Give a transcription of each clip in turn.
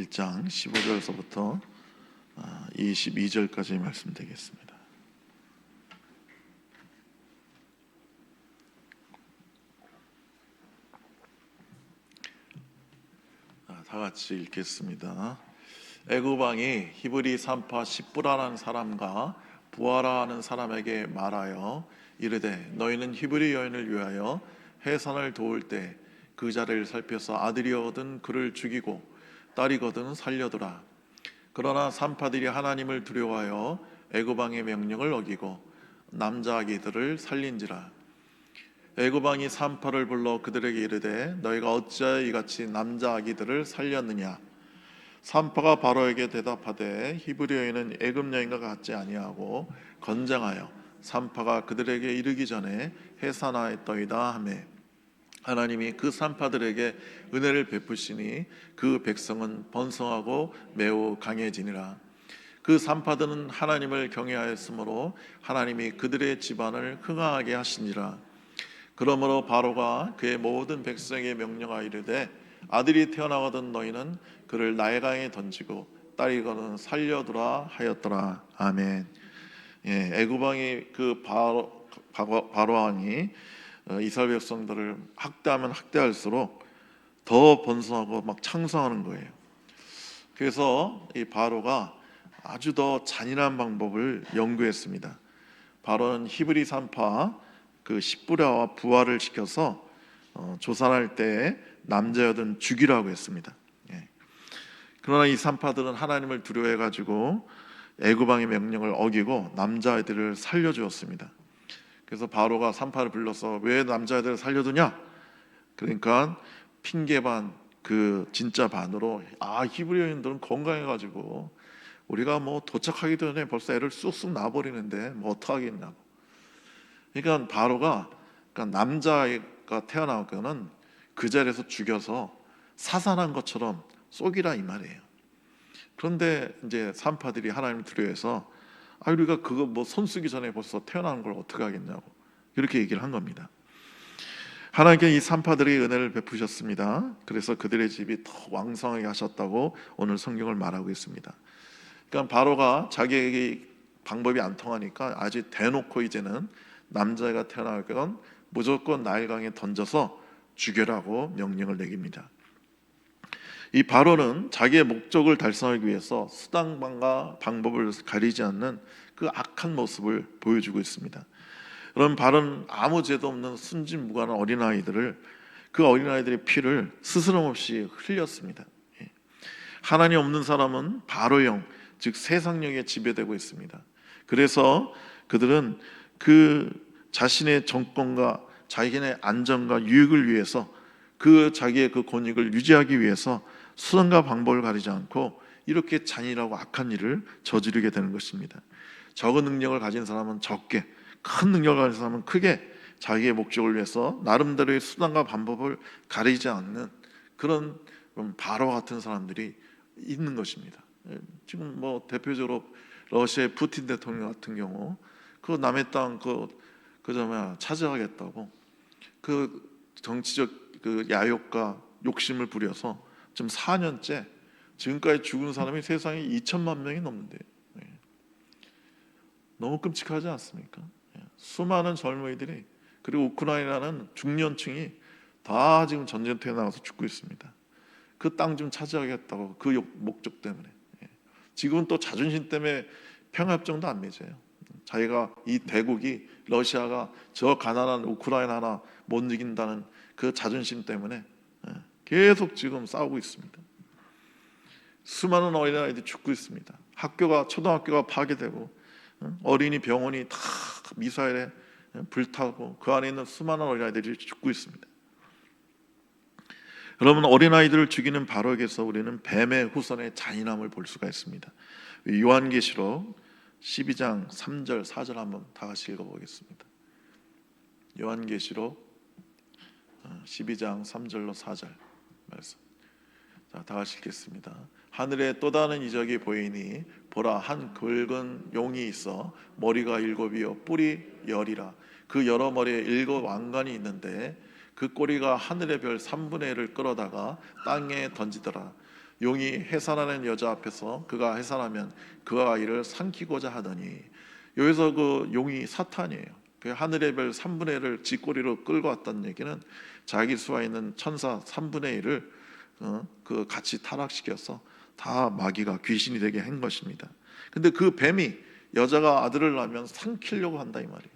1장 15절서부터 22절까지 말씀드리겠습니다. 다 같이 읽겠습니다. 애굽 왕이 히브리 산파 십부라는 사람과 부하라는 사람에게 말하여 이르되 너희는 히브리 여인을 위하여 해산을 도울 때 그 자를 살펴서 아들이거든 그를 죽이고 딸이거든 살려두라. 그러나 산파들이 하나님을 두려워하여 애굽 왕의 명령을 어기고 남자 아기들을 살린지라. 애굽 왕이 산파를 불러 그들에게 이르되 너희가 어찌하여 이같이 남자 아기들을 살렸느냐. 산파가 바로에게 대답하되 히브리 여인은 애굽 여인과 같지 아니하고 건장하여 산파가 그들에게 이르기 전에 해산하였더이다 하매 하나님이 그 산파들에게 은혜를 베푸시니 그 백성은 번성하고 매우 강해지니라. 그 산파들은 하나님을 경외하였으므로 하나님이 그들의 집안을 흥하게 하시니라. 그러므로 바로가 그의 모든 백성에게 명령하여 이르되 아들이 태어나거든 너희는 그를 나일강에 던지고 딸이거든 살려두라 하였더라. 아멘. 애굽 왕이 그 바로 왕이 이스라엘 백성들을 학대하면 학대할수록 더 번성하고 막 창성하는 거예요. 그래서 이 바로가 아주 더 잔인한 방법을 연구했습니다. 바로는 히브리 산파 그 십부라와 부하를 시켜서 조산할 때 남자여든 죽이라고 했습니다. 그러나 이 산파들은 하나님을 두려워해가지고 애굽 왕의 명령을 어기고 남자아이들을 살려주었습니다. 그래서 바로가 산파를 불러서 왜 남자아이들을 살려두냐? 그러니까 핑계 반 그 진짜 반으로 히브리 여인들은 건강해가지고 우리가 뭐 도착하기 전에 벌써 애를 쑥쑥 낳아버리는데 뭐 어떡하겠냐고. 그러니까 바로가 남자아이가 태어나거는 그 자리에서 죽여서 사살한 것처럼 쏘기라 이 말이에요. 그런데 이제 산파들이 하나님을 두려워해서 우리가 그거 뭐 손 쓰기 전에 벌써 태어나는 걸 어떻게 하겠냐고 이렇게 얘기를 한 겁니다. 하나님께 이 산파들이 은혜를 베푸셨습니다. 그래서 그들의 집이 더 왕성하게 하셨다고 오늘 성경을 말하고 있습니다. 그러니까 바로가 자기에게 방법이 안 통하니까 아주 대놓고 이제는 남자가 태어나건 무조건 나일강에 던져서 죽여라고 명령을 내깁니다. 이 바로는 자기의 목적을 달성하기 위해서 수단과 방법을 가리지 않는 그 악한 모습을 보여주고 있습니다. 그럼 바로는 아무 죄도 없는 순진무구한 어린아이들을 그 어린아이들의 피를 스스럼 없이 흘렸습니다. 하나님 없는 사람은 바로형 즉 세상령에 지배되고 있습니다. 그래서 그들은 그 자신의 정권과 자신의 안전과 유익을 위해서 그 자기의 그 권익을 유지하기 위해서 수단과 방법을 가리지 않고 이렇게 잔인하고 악한 일을 저지르게 되는 것입니다. 적은 능력을 가진 사람은 적게, 큰 능력을 가진 사람은 크게 자기의 목적을 위해서 나름대로의 수단과 방법을 가리지 않는 그런 바로 같은 사람들이 있는 것입니다. 지금 뭐 대표적으로 러시아의 푸틴 대통령 같은 경우 그 남의 땅 차지하겠다고 그 정치적 그 야욕과 욕심을 부려서 지금 4년째 지금까지 죽은 사람이 세상에 2천만 명이 넘는데요. 너무 끔찍하지 않습니까? 수많은 젊은이들이 그리고 우크라이나는 중년층이 다 지금 전쟁터에 나가서 죽고 있습니다. 그 땅 좀 차지하겠다고 그 목적 때문에. 지금은 또 자존심 때문에 평화협정도 안 맺어요. 자기가 이 대국이 러시아가 저 가난한 우크라이나 하나 못 이긴다는 그 자존심 때문에 계속 지금 싸우고 있습니다. 수많은 어린아이들이 죽고 있습니다. 초등학교가 파괴되고 어린이 병원이 다 미사일에 불타고 그 안에 있는 수많은 어린아이들이 죽고 있습니다. 여러분, 어린아이들을 죽이는 바로에게서 우리는 뱀의 후손의 잔인함을 볼 수가 있습니다. 요한계시록 12장 3절 4절 한번 다 같이 읽어보겠습니다. 요한계시록 12장 3절로 4절 말씀. 자, 다 같이 읽겠습니다. 하늘에 또 다른 이적이 보이니 보라, 한 굵은 용이 있어 머리가 7이요 뿔이 10이라. 그 여러 머리에 7 왕관이 있는데 그 꼬리가 하늘의 별 3분의 1을 끌어다가 땅에 던지더라. 용이 해산하는 여자 앞에서 그가 해산하면 그 아이를 삼키고자 하더니, 여기서 그 용이 사탄이에요. 그 하늘의 별 3분의 1을 쥐꼬리로 끌고 왔다는 얘기는 자기 수하 있는 천사 3분의 1을 그 같이 타락시켜서 다 마귀가 귀신이 되게 한 것입니다. 근데 그 뱀이 여자가 아들을 낳으면 삼키려고 한다 이 말이에요.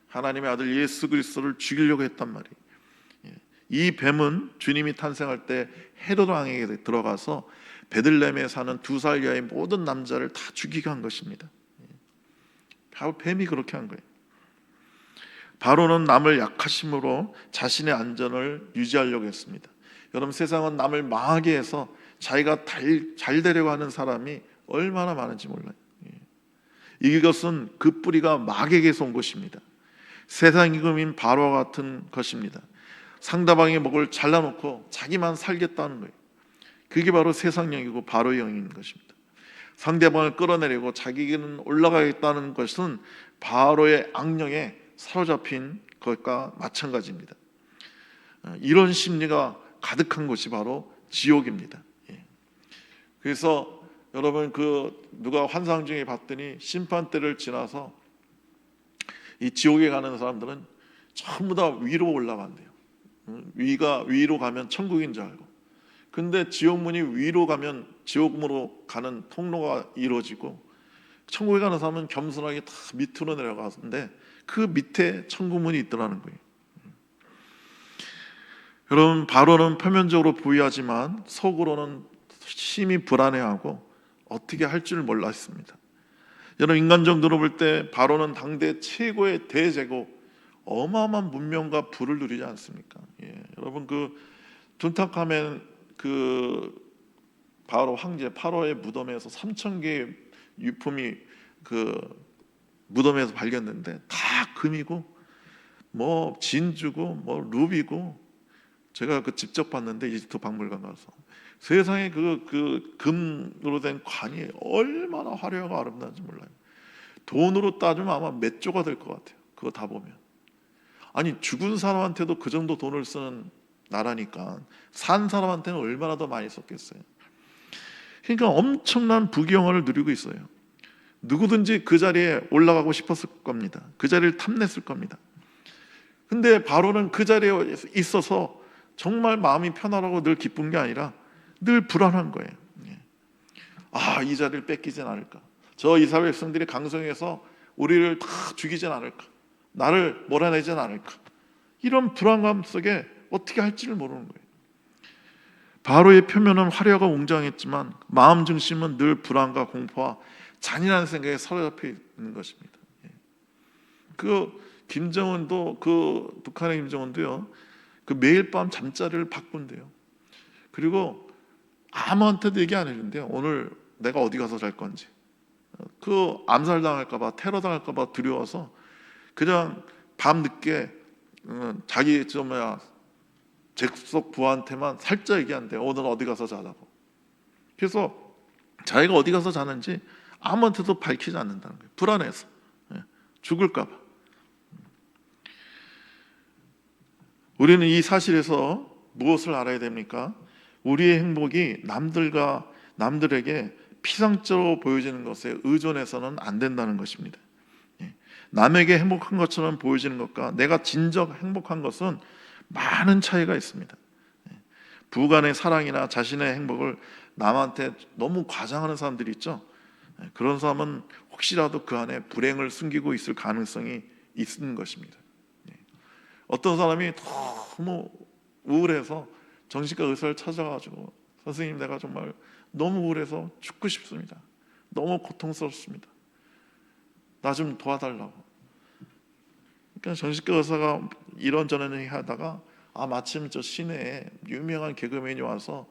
하나님의 아들 예수 그리스도를 죽이려고 했단 말이에요. 이 뱀은 주님이 탄생할 때 헤롯 왕에게 들어가서 베들레헴에 사는 2살 이하의 모든 남자를 다 죽이게 한 것입니다. 바로 뱀이 그렇게 한 거예요. 바로는 남을 약하심으로 자신의 안전을 유지하려고 했습니다. 여러분, 세상은 남을 망하게 해서 자기가 잘 되려고 하는 사람이 얼마나 많은지 몰라요. 이것은 그 뿌리가 마귀에게서 온 것입니다. 세상 임금인 바로와 같은 것입니다. 상대방의 목을 잘라놓고 자기만 살겠다는 거예요. 그게 바로 세상 영이고 바로의 영인 것입니다. 상대방을 끌어내리고 자기는 올라가겠다는 것은 바로의 악령에 사로잡힌 것과 마찬가지입니다. 이런 심리가 가득한 곳이 바로 지옥입니다. 그래서 여러분, 누가 환상 중에 봤더니 심판대를 지나서 이 지옥에 가는 사람들은 전부 다 위로 올라간대요. 위로 가면 천국인 줄 알고. 근데 지옥문이 위로 가면 지옥문으로 가는 통로가 이루어지고, 천국에 가는 사람은 겸손하게 다 밑으로 내려가는데 그 밑에 천국문이 있더라는 거예요. 여러분, 바로는 표면적으로 부유하지만 속으로는 심히 불안해하고 어떻게 할 줄 몰랐습니다. 여러분, 인간적으로 볼 때 바로는 당대 최고의 대제국, 어마어마한 문명과 부를 누리지 않습니까? 여러분, 둔탁하면 바로 황제 파로의 무덤에서 3,000개의 유품이 무덤에서 발견됐는데 다 금이고 뭐 진주고 뭐 루비고, 제가 직접 봤는데 이집트 박물관 가서 세상에 금으로 된 관이 얼마나 화려하고 아름다운지 몰라요. 돈으로 따지면 아마 몇 조가 될 것 같아요. 그거 다 보면. 아니, 죽은 사람한테도 그 정도 돈을 쓰는 나라니까 산 사람한테는 얼마나 더 많이 썼겠어요. 그러니까 엄청난 부귀영화를 누리고 있어요. 누구든지 그 자리에 올라가고 싶었을 겁니다. 그 자리를 탐냈을 겁니다. 근데 바로는 그 자리에 있어서 정말 마음이 편안하고 늘 기쁜 게 아니라 늘 불안한 거예요. 이 자리를 뺏기진 않을까, 저 이스라엘 백성들이 강성해서 우리를 다 죽이진 않을까, 나를 몰아내진 않을까, 이런 불안감 속에 어떻게 할지를 모르는 거예요. 바로의 표면은 화려하고 웅장했지만 마음 중심은 늘 불안과 공포와 잔인한 생각에 사로잡혀 있는 것입니다. 김정은도, 북한의 김정은도요, 매일 밤 잠자리를 바꾼대요. 그리고 아무한테도 얘기 안 해준대요. 오늘 내가 어디 가서 잘 건지. 암살당할까봐, 테러당할까봐 두려워서 그냥 밤 늦게 자기 잭속 부하한테만 살짝 얘기한대요. 오늘 어디 가서 자라고. 그래서 자기가 어디 가서 자는지 아무한테도 밝히지 않는다는 거예요. 불안해서, 죽을까봐. 우리는 이 사실에서 무엇을 알아야 됩니까? 우리의 행복이 남들에게 피상적으로 보여지는 것에 의존해서는 안 된다는 것입니다. 남에게 행복한 것처럼 보여지는 것과 내가 진정 행복한 것은 많은 차이가 있습니다. 부간의 사랑이나 자신의 행복을 남한테 너무 과장하는 사람들이 있죠. 그런 사람은 혹시라도 그 안에 불행을 숨기고 있을 가능성이 있는 것입니다. 어떤 사람이 너무 우울해서 정신과 의사를 찾아가지고, 선생님, 내가 정말 너무 우울해서 죽고 싶습니다. 너무 고통스럽습니다. 나 좀 도와달라고. 그러니까 정신과 의사가 이런저런 얘기하다가 마침 저 시내에 유명한 개그맨이 와서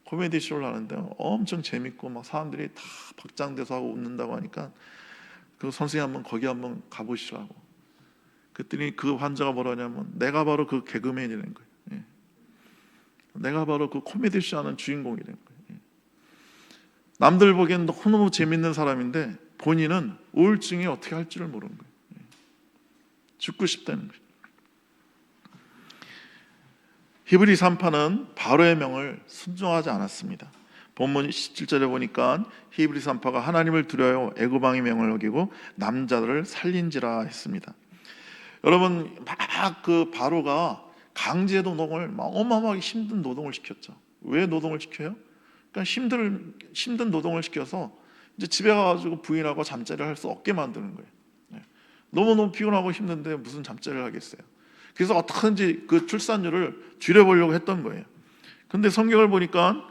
코미디 쇼를 하는데 엄청 재밌고 막 사람들이 다 박장대소 하고 웃는다고 하니까 선생님 한번 거기 한번 가보시라고. 그랬더니 그 환자가 뭐라냐면, 내가 바로 그 개그맨이라는 거예요. 내가 바로 그 코미디 쇼 하는 주인공이라는 거예요. 남들 보기엔 너무너무 재밌는 사람인데 본인은 우울증이 어떻게 할지를 모르는 거예요. 죽고 싶다는 거예요. 히브리 3파는 바로의 명을 순종하지 않았습니다. 본문 17절에 보니까 히브리 산파가 하나님을 두려워 애굽 왕의 명을 어기고 남자들을 살린지라 했습니다. 여러분, 막 그 바로가 강제 노동을 막 어마어마하게 힘든 노동을 시켰죠. 왜 노동을 시켜요? 그러니까 힘든 노동을 시켜서 이제 집에 가가지고 부인하고 잠자리를 할 수 없게 만드는 거예요. 너무너무 피곤하고 힘든데 무슨 잠자리를 하겠어요. 그래서 어떻게든지 그 출산율을 줄여보려고 했던 거예요. 근데 성경을 보니까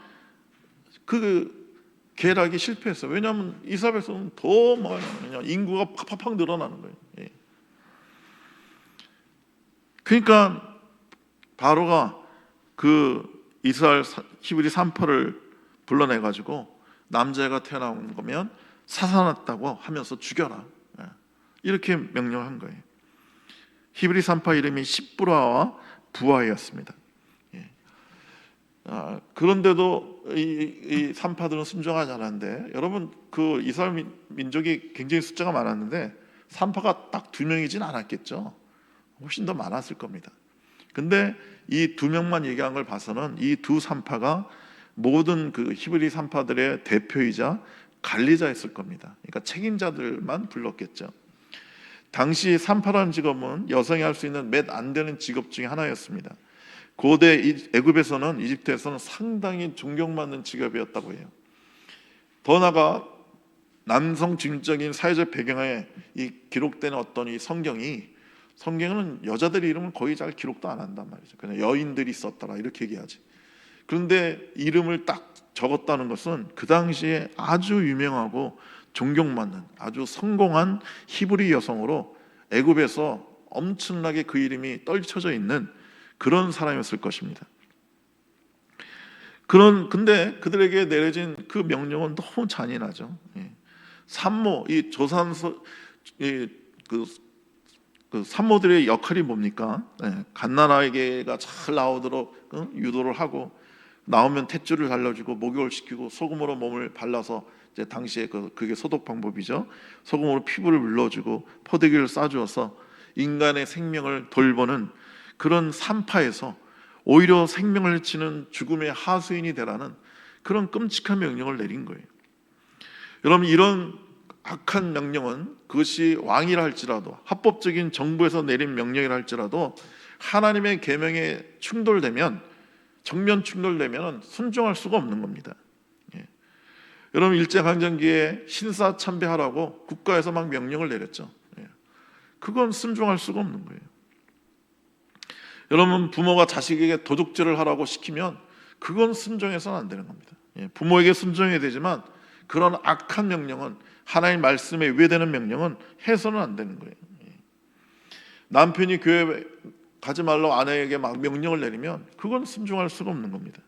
그 계략이 실패했어요. 왜냐하면 이스라엘에서는 더 많아요. 인구가 팍팍팍 늘어나는 거예요. 그러니까 바로가 그 이스라엘 히브리 산파를 불러내가지고 남자가 태어나는 거면 사살났다고 하면서 죽여라, 이렇게 명령한 거예요. 히브리 산파 이름이 십브라와 부하였습니다. 그런데도 이 산파들은 순종하지 않았는데, 여러분, 그 이스라엘 민족이 굉장히 숫자가 많았는데 산파가 딱 2명이진 않았겠죠. 훨씬 더 많았을 겁니다. 근데 이 2명만 얘기한 걸 봐서는 이 두 산파가 모든 그 히브리 산파들의 대표이자 관리자였을 겁니다. 그러니까 책임자들만 불렀겠죠. 당시 산파라는 직업은 여성이 할 수 있는 몇 안 되는 직업 중에 하나였습니다. 고대 애굽에서는, 이집트에서는 상당히 존경받는 직업이었다고 해요. 더 나아가 남성 중적인 사회적 배경에 이 기록된 어떤 이 성경은 여자들의 이름을 거의 잘 기록도 안 한단 말이죠. 그냥 여인들이 썼더라 이렇게 얘기하지. 그런데 이름을 딱 적었다는 것은 그 당시에 아주 유명하고 존경받는 아주 성공한 히브리 여성으로 애굽에서 엄청나게 그 이름이 떨쳐져 있는 그런 사람이었을 것입니다. 근데 그들에게 내려진 그 명령은 너무 잔인하죠. 산모, 이 조산소, 그 산모들의 역할이 뭡니까? 갓난아기가 잘 나오도록 유도를 하고, 나오면 탯줄을 달라주고 목욕을 시키고 소금으로 몸을 발라서, 이제 당시에 그게 소독 방법이죠. 소금으로 피부를 물러주고 포대기를 싸주어서 인간의 생명을 돌보는 그런 산파에서 오히려 생명을 해치는 죽음의 하수인이 되라는 그런 끔찍한 명령을 내린 거예요. 여러분, 이런 악한 명령은 그것이 왕이라 할지라도, 합법적인 정부에서 내린 명령이라 할지라도 하나님의 계명에 충돌되면, 정면 충돌되면 순종할 수가 없는 겁니다. 여러분, 일제강점기에 신사참배하라고 국가에서 막 명령을 내렸죠. 그건 순종할 수가 없는 거예요. 여러분, 부모가 자식에게 도둑질을 하라고 시키면 그건 순종해서는 안 되는 겁니다. 부모에게 순종해야 되지만 그런 악한 명령은, 하나님 말씀에 위배되는 명령은 해서는 안 되는 거예요. 남편이 교회 가지 말라고 아내에게 막 명령을 내리면 그건 순종할 수가 없는 겁니다.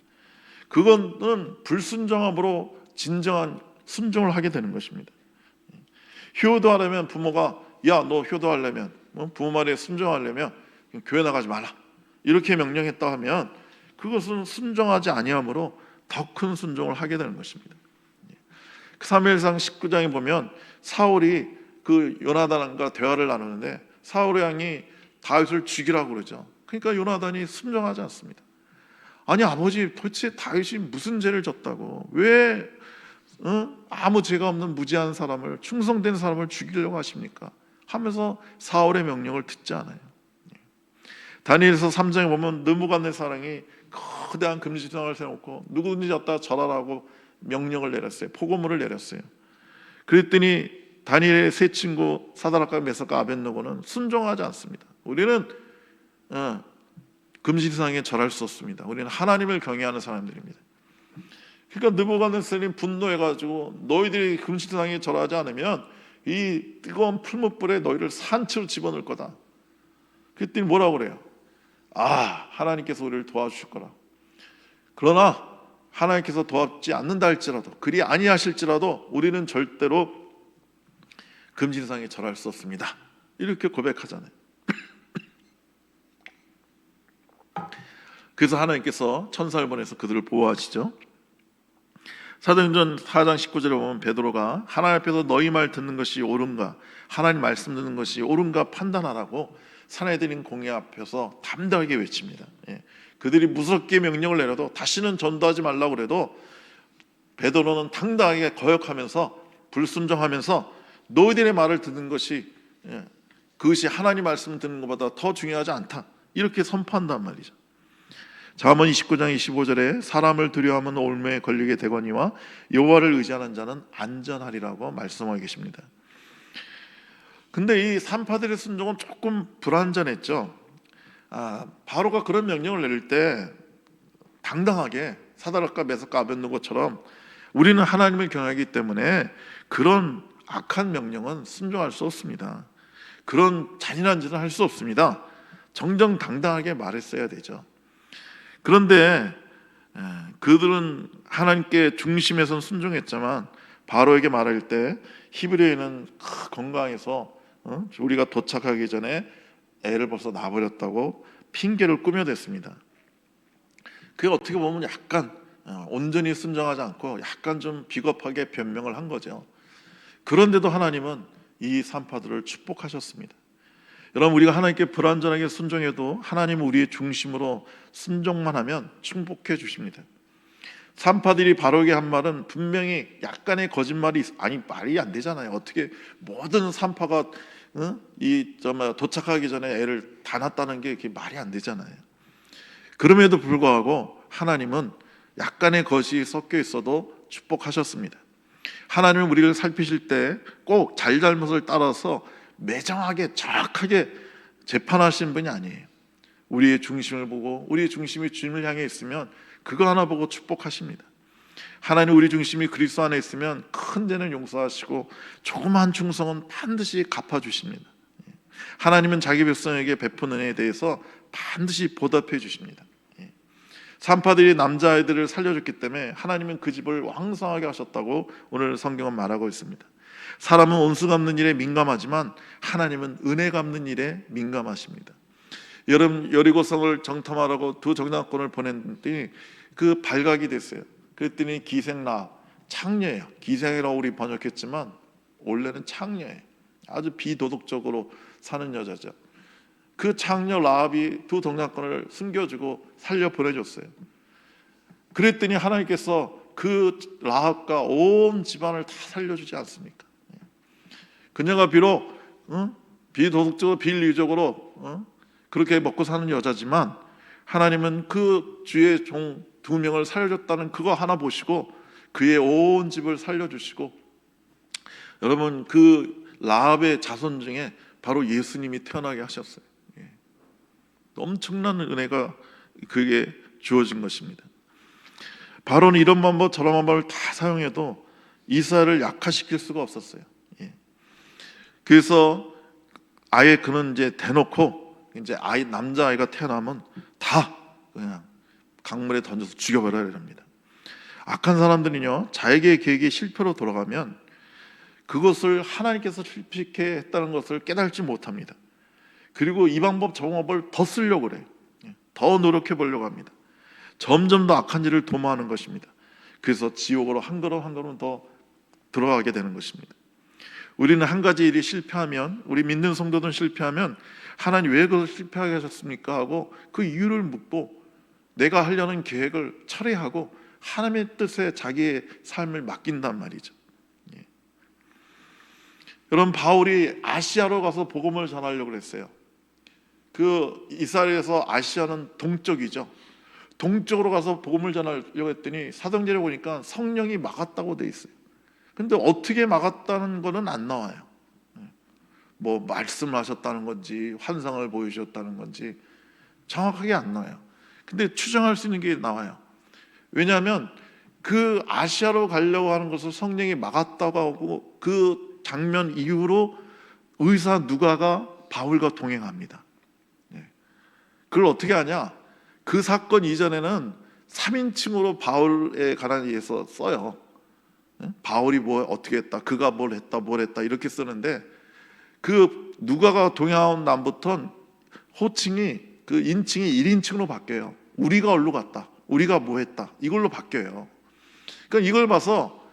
그거는 불순종함으로 진정한 순종을 하게 되는 것입니다. 효도하려면 부모가, 야, 너 효도하려면, 부모 말에 순종하려면 교회 나가지 말라 이렇게 명령했다 하면 그것은 순종하지 아니함으로 더 큰 순종을 하게 되는 것입니다. 사무엘상 19장에 보면 사울이 그 요나단과 대화를 나누는데 사울의 왕이 다윗을 죽이라고 그러죠. 그러니까 요나단이 순종하지 않습니다. 아니, 아버지, 도대체 다윗이 무슨 죄를 졌다고, 왜 아무 죄가 없는 무지한 사람을, 충성된 사람을 죽이려고 하십니까? 하면서 사울의 명령을 듣지 않아요. 다니엘서 3장에 보면 느부갓네살이 거대한 금지상을 세워놓고 누구든지 왔다 절하라고 명령을 내렸어요. 포고문을 내렸어요. 그랬더니 다니엘의 세 친구 사드락과 메삭과 아벳느고는 순종하지 않습니다. 우리는 금지상에 절할 수 없습니다. 우리는 하나님을 경외하는 사람들입니다. 그러니까 느부갓네살이 분노해가지고 너희들이 금지상에 절하지 않으면 이 뜨거운 풀무불에 너희를 산채로 집어넣을 거다. 그랬더니 뭐라고 그래요? 하나님께서 우리를 도와주실 거라. 그러나 하나님께서 도와주지 않는다 할지라도, 그리 아니하실지라도 우리는 절대로 금지상에 절할 수 없습니다. 이렇게 고백하잖아요. 그래서 하나님께서 천사를 보내서 그들을 보호하시죠. 사도행전 4장 19절에 보면 베드로가 하나님 앞에서 너희 말 듣는 것이 옳은가, 하나님 말씀 듣는 것이 옳은가 판단하라고 사내들인 공회 앞에서 담대하게 외칩니다. 그들이 무섭게 명령을 내려도, 다시는 전도하지 말라고 그래도 베드로는 당당하게 거역하면서 불순종하면서 너희들의 말을 듣는 것이 그것이 하나님 말씀을 듣는 것보다 더 중요하지 않다, 이렇게 선포한단 말이죠. 잠언 29장 25절에 사람을 두려워하면 올무에 걸리게 되거니와 여호와를 의지하는 자는 안전하리라고 말씀하고 계십니다. 근데 이 산파들의 순종은 조금 불완전했죠. 바로가 그런 명령을 내릴 때 당당하게 사드락과 메삭과 아벳느고처럼 우리는 하나님을 경외하기 때문에 그런 악한 명령은 순종할 수 없습니다. 그런 잔인한 짓은 할 수 없습니다. 정정당당하게 말했어야 되죠. 그런데 그들은 하나님께 중심에선 순종했지만 바로에게 말할 때 히브리어에는 건강해서 우리가 도착하기 전에 애를 벌써 낳아버렸다고 핑계를 꾸며댔습니다. 그게 어떻게 보면 약간 온전히 순종하지 않고 약간 좀 비겁하게 변명을 한 거죠. 그런데도 하나님은 이 산파들을 축복하셨습니다. 여러분, 우리가 하나님께 불완전하게 순종해도 하나님은 우리의 중심으로 순종만 하면 축복해 주십니다. 산파들이 바로에게 한 말은 분명히 약간의 거짓말이 말이 안 되잖아요. 어떻게 모든 산파가 도착하기 전에 애를 다 낳았다는 게 말이 안 되잖아요. 그럼에도 불구하고 하나님은 약간의 것이 섞여 있어도 축복하셨습니다. 하나님은 우리를 살피실 때 꼭 잘잘못을 따라서 매정하게 정확하게 재판하시는 분이 아니에요. 우리의 중심을 보고 우리의 중심이 주님을 향해 있으면 그거 하나 보고 축복하십니다. 하나님, 우리 중심이 그리스도 안에 있으면 큰 죄는 용서하시고 조그마한 충성은 반드시 갚아주십니다. 하나님은 자기 백성에게 베푼 은혜에 대해서 반드시 보답해 주십니다. 산파들이 남자아이들을 살려줬기 때문에 하나님은 그 집을 왕성하게 하셨다고 오늘 성경은 말하고 있습니다. 사람은 온수 갚는 일에 민감하지만 하나님은 은혜 갚는 일에 민감하십니다. 여름 여리고성을 정탐하라고 두 정탐꾼을 보냈더니 그 발각이 됐어요. 그랬더니 기생라, 창녀예요. 기생이라고 우리 번역했지만 원래는 창녀예요. 아주 비도덕적으로 사는 여자죠. 그 창녀 라합이 두 정탐꾼을 숨겨주고 살려 보내줬어요. 그랬더니 하나님께서 그 라합과 온 집안을 다 살려주지 않습니까? 그녀가 비록 비도덕적으로 비인륜적으로 그렇게 먹고 사는 여자지만 하나님은 그 주의 종 2명을 살려줬다는 그거 하나 보시고 그의 온 집을 살려주시고, 여러분, 그 라합의 자손 중에 바로 예수님이 태어나게 하셨어요. 엄청난 은혜가 그게 주어진 것입니다. 바로는 이런 방법 저런 방법을 다 사용해도 이스라엘을 약화시킬 수가 없었어요. 그래서 아예 그는 이제 대놓고 이제 남자아이가 태어나면 다 그냥 강물에 던져서 죽여버려야 합니다. 악한 사람들은요, 자기의 계획이 실패로 돌아가면 그것을 하나님께서 실패케 했다는 것을 깨달지 못합니다. 그리고 이 방법 저 방법을 더 쓰려고 그래요. 더 노력해 보려고 합니다. 점점 더 악한 일을 도모하는 것입니다. 그래서 지옥으로 한 걸음 한 걸음 더 들어가게 되는 것입니다. 우리는 한 가지 일이 실패하면, 우리 믿는 성도들은 실패하면 하나님 왜 그걸 실패하게 하셨습니까? 하고 그 이유를 묻고 내가 하려는 계획을 철회하고 하나님의 뜻에 자기의 삶을 맡긴단 말이죠. 여러분, 바울이 아시아로 가서 복음을 전하려고 했어요. 그 이스라엘에서 아시아는 동쪽이죠. 동쪽으로 가서 복음을 전하려고 했더니 사도행전에 보니까 성령이 막았다고 돼 있어요. 근데 어떻게 막았다는 거는 안 나와요. 뭐 말씀하셨다는 건지 환상을 보여주셨다는 건지 정확하게 안 나와요. 근데 추정할 수 있는 게 나와요. 왜냐하면 그 아시아로 가려고 하는 것을 성령이 막았다고 하고 그 장면 이후로 의사 누가가 바울과 동행합니다. 그걸 어떻게 하냐? 그 사건 이전에는 3인칭으로 바울에 관한 의해서 써요. 바울이 뭐 어떻게 했다, 그가 뭘 했다 이렇게 쓰는데 그 누가가 동행한 다음부터는 호칭이 그 인칭이 1인칭으로 바뀌어요. 우리가 어디로 갔다, 우리가 뭐 했다, 이걸로 바뀌어요. 그러니까 이걸 봐서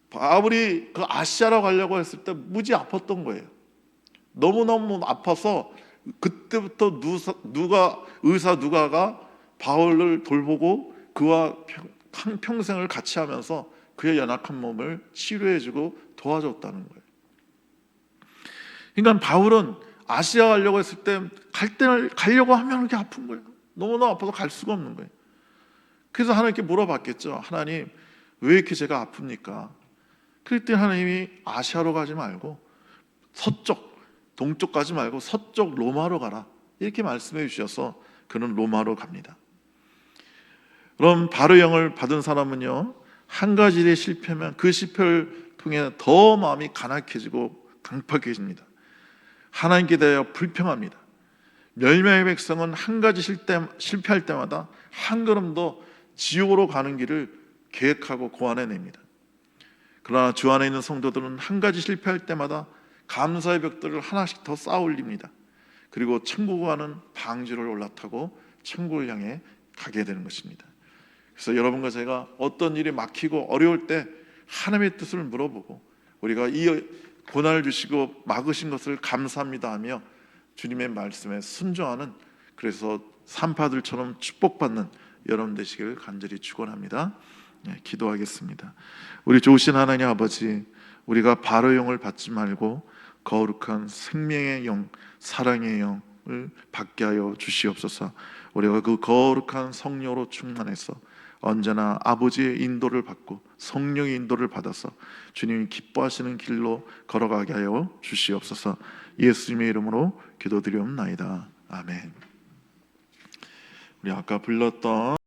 바울이 그 아시아로 가려고 했을 때 무지 아팠던 거예요. 너무너무 아파서 그때부터 의사 누가가 바울을 돌보고 그와 평생을 같이 하면서 그의 연약한 몸을 치료해주고 도와줬다는 거예요. 그러니까 바울은 아시아 가려고 했을 때 가려고 하면 그렇게 아픈 거예요. 너무너무 아파서 갈 수가 없는 거예요. 그래서 하나님께 물어봤겠죠. 하나님, 왜 이렇게 제가 아픕니까? 그랬더니 하나님이 아시아로 가지 말고 서쪽, 동쪽 가지 말고 서쪽 로마로 가라, 이렇게 말씀해 주셔서 그는 로마로 갑니다. 그럼 바로 영을 받은 사람은요, 한 가지 일에 실패하면 그 실패를 통해 더 마음이 가난해지고 강팍해집니다. 하나님께 대하여 불평합니다. 멸망의 백성은 한 가지 실패할 때마다 한 걸음 더 지옥으로 가는 길을 계획하고 고안해냅니다. 그러나 주 안에 있는 성도들은 한 가지 실패할 때마다 감사의 벽들을 하나씩 더 쌓아 올립니다. 그리고 천국을 가는 방주를 올라타고 천국을 향해 가게 되는 것입니다. 그래서 여러분과 제가 어떤 일이 막히고 어려울 때 하나님의 뜻을 물어보고, 우리가 이 고난을 주시고 막으신 것을 감사합니다 하며 주님의 말씀에 순종하는, 그래서 산파들처럼 축복받는 여러분 되시기를 간절히 축원합니다. 기도하겠습니다. 우리 좋으신 하나님 아버지, 우리가 바로 영을 받지 말고 거룩한 생명의 영, 사랑의 영을 받게 하여 주시옵소서. 우리가 그 거룩한 성령으로 충만해서 언제나 아버지의 인도를 받고 성령의 인도를 받아서 주님이 기뻐하시는 길로 걸어가게 하여 주시옵소서. 예수님의 이름으로 기도드리옵나이다. 아멘. 우리 아까 불렀던